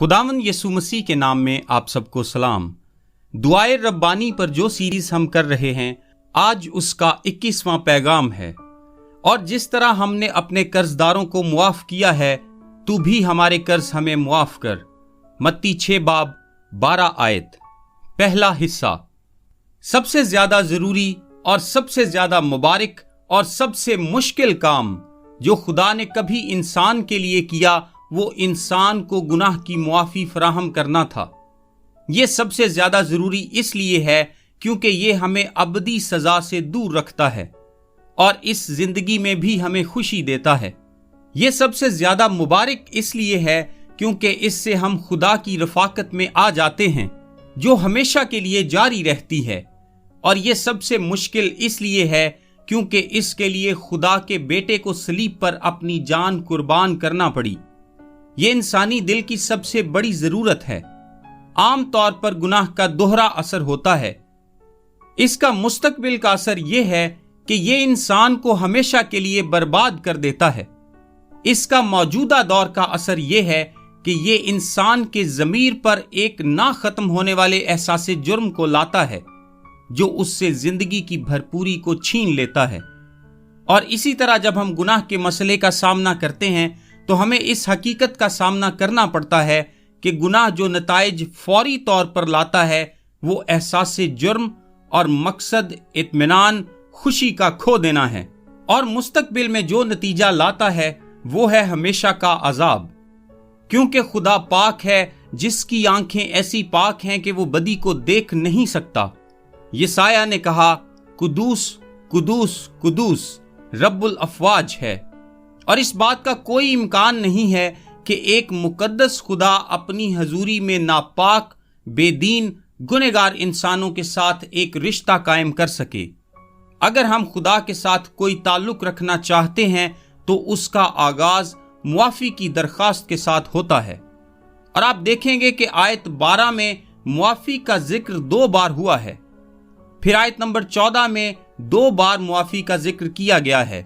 खुदावंद यीशु मसीह के नाम में आप सबको सलाम। दुआए रब्बानी पर जो सीरीज हम कर रहे हैं, आज उसका 21वां पैगाम है। और जिस तरह हमने अपने कर्जदारों को मुआफ किया है, तू भी हमारे कर्ज हमें मुआफ कर। मत्ती 6 बाब 12 आयत। पहला हिस्सा, सबसे ज्यादा जरूरी और सबसे ज्यादा मुबारक और सबसे मुश्किल काम जो खुदा ने कभी इंसान के लिए किया, वो इंसान को गुनाह की मुआफी फराहम करना था। ये सबसे ज्यादा जरूरी इसलिए है क्योंकि ये हमें अबदी सजा से दूर रखता है और इस जिंदगी में भी हमें खुशी देता है। ये सबसे ज्यादा मुबारक इसलिए है क्योंकि इससे हम खुदा की रफाकत में आ जाते हैं जो हमेशा के लिए जारी रहती है। और ये सबसे मुश्किल इसलिए है क्योंकि इसके लिए खुदा के बेटे को सलीब पर अपनी जान कुर्बान करना पड़ी। ये इंसानी दिल की सबसे बड़ी जरूरत है। आम तौर पर गुनाह का दोहरा असर होता है। इसका मुस्तकबिल का असर यह है कि ये इंसान को हमेशा के लिए बर्बाद कर देता है। इसका मौजूदा दौर का असर यह है कि ये इंसान के ज़मीर पर एक ना खत्म होने वाले एहसास जुर्म को लाता है जो उससे जिंदगी की भरपूरी को छीन लेता है। और इसी तरह जब हम गुनाह के मसले का सामना करते हैं तो हमें इस हकीकत का सामना करना पड़ता है कि गुनाह जो नताइज फौरी तौर पर लाता है वो एहसास जुर्म और मकसद इत्मीनान खुशी का खो देना है। और मुस्तकबिल में जो नतीजा लाता है वो है हमेशा का अजाब। क्योंकि खुदा पाक है जिसकी आंखें ऐसी पाक हैं कि वो बदी को देख नहीं सकता। यसाया ने कहा, कुदूस कुदूस कुदूस रब्बुल अफवाज है। और इस बात का कोई इम्कान नहीं है कि एक मुकद्दस खुदा अपनी हजूरी में नापाक, बेदीन, गुनहगार इंसानों के साथ एक रिश्ता कायम कर सके। अगर हम खुदा के साथ कोई ताल्लुक रखना चाहते हैं तो उसका आगाज मुआफी की दरखास्त के साथ होता है। और आप देखेंगे कि आयत 12 में मुआफी का जिक्र 2 बार हुआ है। फिर आयत नंबर 14 में 2 बार मुआफी का जिक्र किया गया है।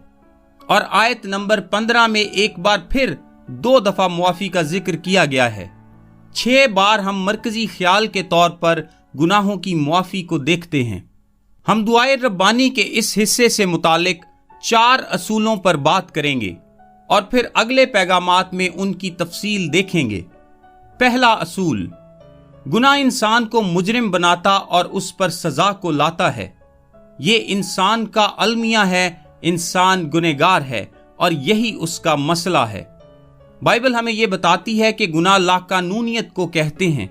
और आयत नंबर 15 में एक बार फिर 2 दफा मुआफी का जिक्र किया गया है। 6 बार हम मरकजी ख्याल के तौर पर गुनाहों की मुआफी को देखते हैं। हम दुआए रब्बानी के इस हिस्से से मुतालिक 4 असूलों पर बात करेंगे और फिर अगले पैगामात में उनकी तफसील देखेंगे। पहला असूल, गुनाह इंसान को मुजरिम बनाता और उस पर सजा को लाता है। ये इंसान का अलमिया है, इंसान गुनहगार है और यही उसका मसला है। बाइबल हमें यह बताती है कि गुनाह लाकानूनियत को कहते हैं,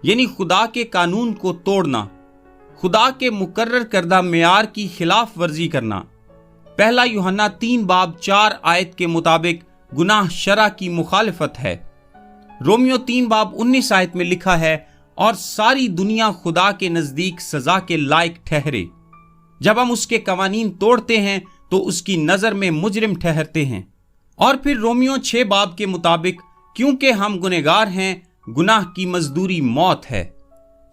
यानी खुदा के कानून को तोड़ना, खुदा के मुकर्रर करदा मेयार की खिलाफ वर्जी करना। पहला यूहन्ना 3 बाब 4 आयत के मुताबिक गुनाह शरा की मुखालिफत है। रोमियो 3 बाब 19 आयत में लिखा है, और सारी दुनिया खुदा के नजदीक सजा के लायक ठहरे। जब हम उसके कवानीन तोड़ते हैं तो उसकी नजर में मुजरिम ठहरते हैं। और फिर रोमियो 6 बाब के मुताबिक क्योंकि हम गुनहगार हैं, गुनाह की मजदूरी मौत है।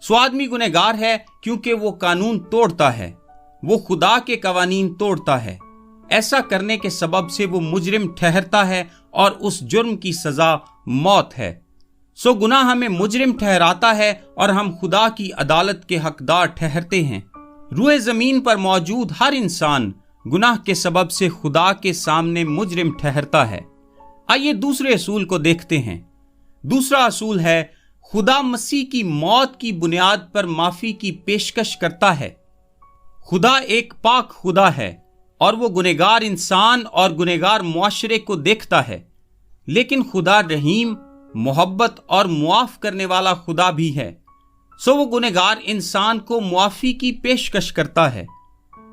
सो आदमी गुनहगार है क्योंकि वो कानून तोड़ता है, वो खुदा के कवानीन तोड़ता है। ऐसा करने के सबब से वो मुजरिम ठहरता है और उस जुर्म की सजा मौत है। सो गुनाह हमें मुजरिम ठहराता है और हम खुदा की अदालत के हकदार ठहरते हैं। रूए जमीन पर मौजूद हर इंसान गुनाह के सबब से खुदा के सामने मुजरिम ठहरता है। आइए दूसरे असूल को देखते हैं। दूसरा असूल है, खुदा मसीह की मौत की बुनियाद पर माफी की पेशकश करता है। खुदा एक पाक खुदा है और वो गुनहगार इंसान और गुनहगार मुआशरे को देखता है। लेकिन खुदा रहीम, मोहब्बत और मुआफ करने वाला खुदा भी है। सो वो गुनहगार इंसान को मुआफी की पेशकश करता है।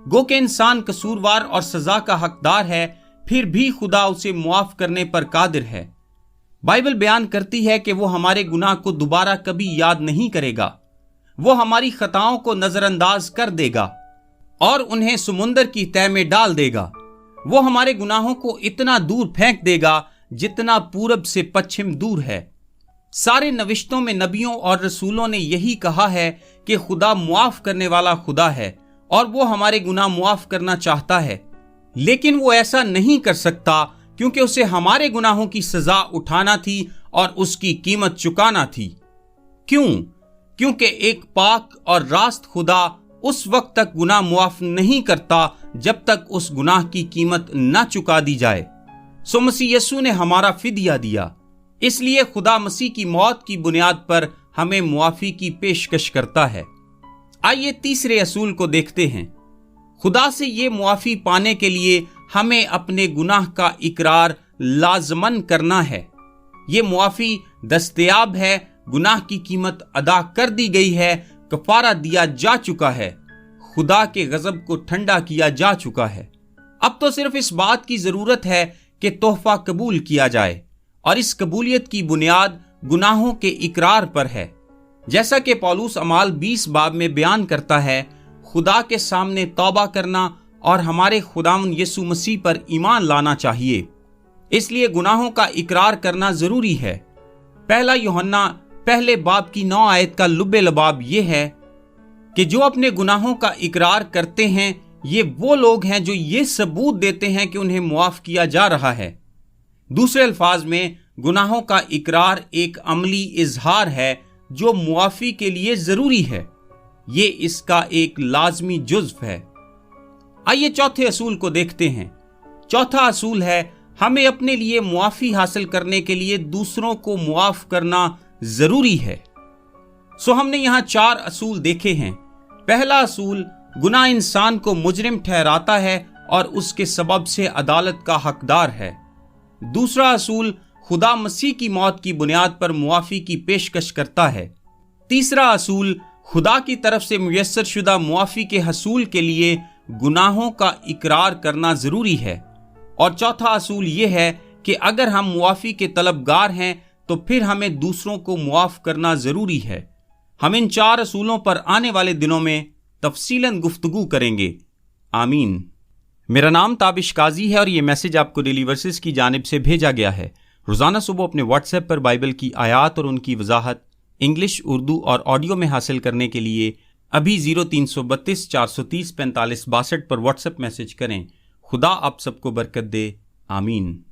गो के इंसान कसूरवार और सजा का हकदार है, फिर भी खुदा उसे मुआफ करने पर कादिर है। बाइबल बयान करती है कि वो हमारे गुनाह को दोबारा कभी याद नहीं करेगा। वो हमारी खताओं को नजरअंदाज कर देगा और उन्हें समुंदर की तह में डाल देगा। वो हमारे गुनाहों को इतना दूर फेंक देगा जितना पूरब से पश्चिम दूर है। सारे नविश्तों में नबियों और रसूलों ने यही कहा है कि खुदा मुआफ करने वाला खुदा है और वो हमारे गुनाह मुआफ करना चाहता है। लेकिन वो ऐसा नहीं कर सकता क्योंकि उसे हमारे गुनाहों की सजा उठाना थी और उसकी कीमत चुकाना थी। क्यों? क्योंकि एक पाक और रास्त खुदा उस वक्त तक गुनाह मुआफ नहीं करता जब तक उस गुनाह की कीमत न चुका दी जाए। सो मसीह यीशु ने हमारा फिदिया दिया, इसलिए खुदा मसीह की मौत की बुनियाद पर हमें मुआफी की पेशकश करता है। आइए तीसरे असूल को देखते हैं। खुदा से ये मुआफी पाने के लिए हमें अपने गुनाह का इकरार लाजमन करना है। ये मुआफी दस्तयाब है, गुनाह की कीमत अदा कर दी गई है, कफारा दिया जा चुका है, खुदा के गजब को ठंडा किया जा चुका है। अब तो सिर्फ इस बात की जरूरत है कि तोहफा कबूल किया जाए, और इस कबूलियत की बुनियाद गुनाहों के इकरार पर है। जैसा कि पौलुस अमाल 20 बाब में बयान करता है, खुदा के सामने तौबा करना और हमारे खुदावंद यीशु मसीह पर ईमान लाना चाहिए। इसलिए गुनाहों का इकरार करना जरूरी है। पहला यूहन्ना पहले बाब की 9 आयत का लुब्बे लबाब ये है कि जो अपने गुनाहों का इकरार करते हैं, ये वो लोग हैं जो ये सबूत देते हैं कि उन्हें मुआफ किया जा रहा है। दूसरे अल्फाज में, गुनाहों का इकरार एक अमली इजहार है जो मुआफी के लिए जरूरी है। ये इसका एक लाजमी जुज़्व है। आइए चौथे असूल को देखते हैं। चौथा असूल है, हमें अपने लिए मुआफी हासिल करने के लिए दूसरों को मुआफ करना जरूरी है। सो हमने यहां 4 असूल देखे हैं। पहला असूल, गुनाह इंसान को मुजरिम ठहराता है और उसके सबब से अदालत का हकदार है। दूसरा असूल, खुदा मसीह की मौत की बुनियाद पर मुआफी की पेशकश करता है। तीसरा असूल, खुदा की तरफ से मुयस्सर शुदा मुआफी के हसूल के लिए गुनाहों का इकरार करना जरूरी है। और चौथा असूल ये है कि अगर हम मुआफी के तलबगार हैं तो फिर हमें दूसरों को मुआफ करना जरूरी है। हम इन 4 असूलों पर आने वाले दिनों में तफसीलन गुफ्तगू करेंगे। आमीन। मेरा नाम ताबिश काजी है और ये मैसेज आपको डेली वर्सेस की जानिब से भेजा गया है। रोजाना सुबह अपने व्हाट्सएप पर बाइबल की आयात और उनकी वजाहत इंग्लिश, उर्दू और ऑडियो में हासिल करने के लिए अभी 0332 430 45 62 पर व्हाट्सएप मैसेज करें। खुदा आप सबको बरकत दे। आमीन।